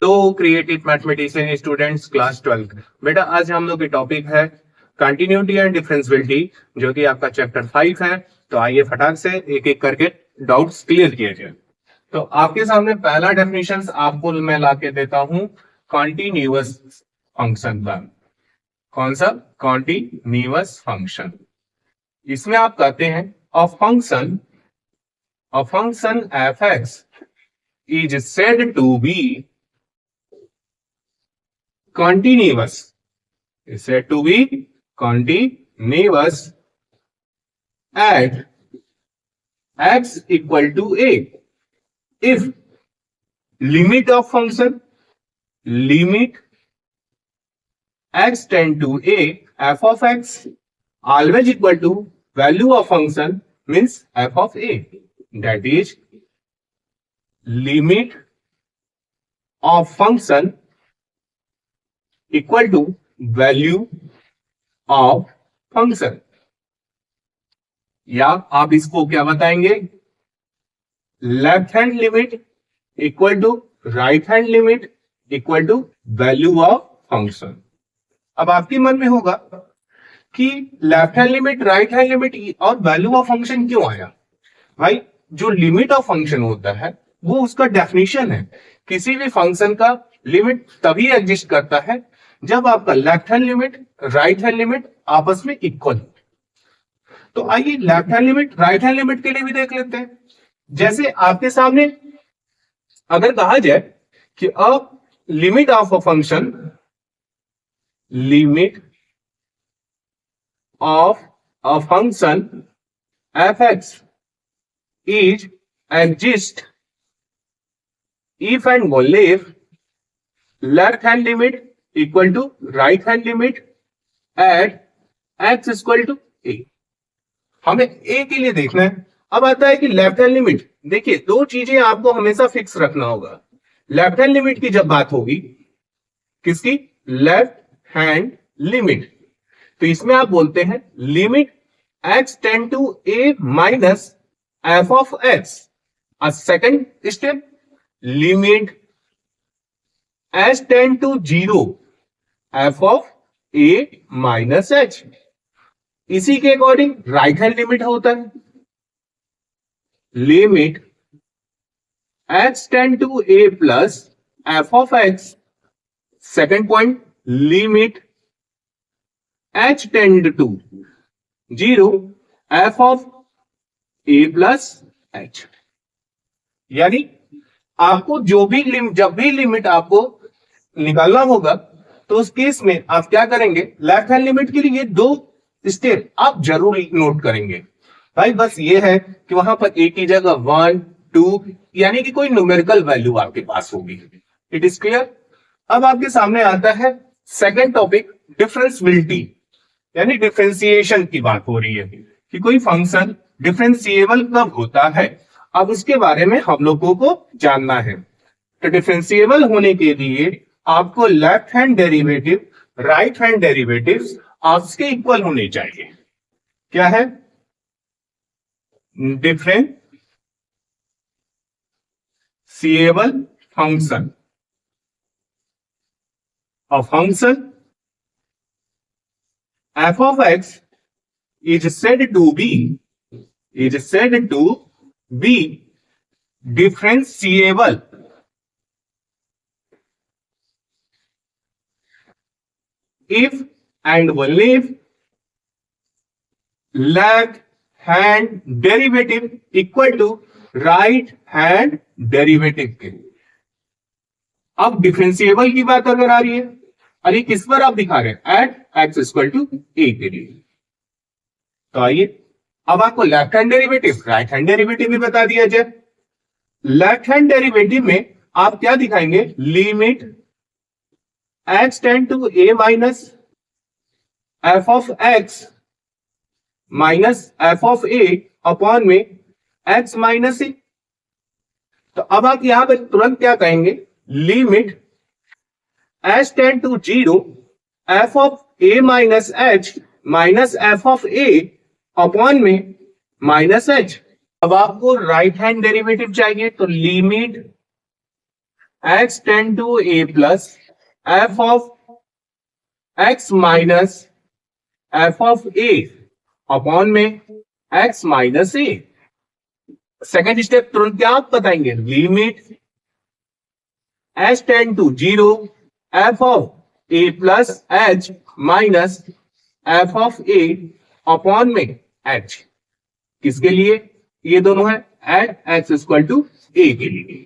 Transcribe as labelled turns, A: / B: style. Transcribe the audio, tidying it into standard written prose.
A: तो creative mathematician students class 12 बेटा आज हम लोग की टॉपिक है कंटिन्यूटी एंड डिफरेंशियबिलिटी जो कि आपका चैप्टर 5 है। तो आइए फटाक से एक एक करके डाउट्स क्लियर किए जाए। तो आपके सामने पहला डेफिनेशन आपको मैं ला के देता हूं कॉन्टिन्यूअस फंक्शन का। कौन सा? Continuous function. इसमें आप कहते हैं a function f x is said to be continuous is said to be continuous at x equal to a if limit of function limit x tend to a f of x always equal to value of function means f of a, that is limit of function equal to value of function. या आप इसको क्या बताएंगे? Left hand limit equal to right hand limit equal to value of function. अब आपके मन में होगा कि left hand limit, right hand limit और वैल्यू ऑफ फंक्शन क्यों आया? भाई जो लिमिट ऑफ फंक्शन होता है वो उसका डेफिनेशन है। किसी भी फंक्शन का लिमिट तभी एग्जिस्ट करता है जब आपका left hand limit, right hand limit आपस में इक्वल। तो आइए left hand limit, right hand limit के लिए भी देख लेते हैं। जैसे आपके सामने अगर कहा जाए कि अब limit of a function, limit of a function f x is exist if and only if left hand limit equal to right hand limit at x equal to a. हमें ए के लिए देखना है। अब आता है कि लेफ्ट हैंड लिमिट। देखिए दो चीजें आपको हमेशा फिक्स रखना होगा। लेफ्ट हैंड लिमिट की जब बात होगी, किसकी? लेफ्ट हैंड लिमिट, तो इसमें आप बोलते हैं limit x tend to a minus f of x. Second step limit h tend to 0 f of a minus h. इसी के अकॉर्डिंग राइट हैंड लिमिट होता है limit x tend to a plus f of x. Second point limit h tend to 0 f of a plus h. यानी आपको जब भी limit आपको निकालना होगा तो उस केस में आप क्या करेंगे? लेफ्ट हैंड लिमिट के लिए दो स्टेप आप जरूर नोट करेंगे। भाई बस ये है कि वहां पर ए की जगह 1 2 यानी कि कोई न्यूमेरिकल वैल्यू आपके पास होगी। It is clear. अब आपके सामने आता है सेकंड टॉपिक डिफरेंशियबिलिटी, यानी डिफरेंशिएशन की बात हो रही है कि कोई फंक्शन डिफरेंशिएबल कब होता है। अब उसके बारे में हम लोगों को जानना है। तो डिफरेंशिएबल होने के लिए आपको left hand derivative, right hand derivatives आपके इक्वल होने चाहिए। क्या है? Differentiable function. A function f of x is said to be differentiable if and only if left hand derivative equal to right hand derivative के। अब differentiable की बात अगर आ रही है, अरे किस पर आप दिखा रहे हैं? एट एक्स इक्वल टू ए के लिए। तो आइए अब आपको left hand derivative, right hand derivative भी बता दिया जाए। लेफ्ट हैंड डेरिवेटिव में आप क्या दिखाएंगे? Limit x tend to a minus f of x minus f of a upon में x माइनस ए। तो अब आप यहां पर तुरंत क्या कहेंगे? Limit h tend to 0 f of a minus h minus f of a upon में माइनस h। अब आपको राइट हैंड डेरिवेटिव चाहिए तो limit h tend to a plus f of x minus f of a upon में x minus a। Second step तुरंत क्या आप बताएंगे, limit h tend to 0 f of a plus h minus f of a upon में h। किसके लिए? ये दोनों है at x equal to a के लिए।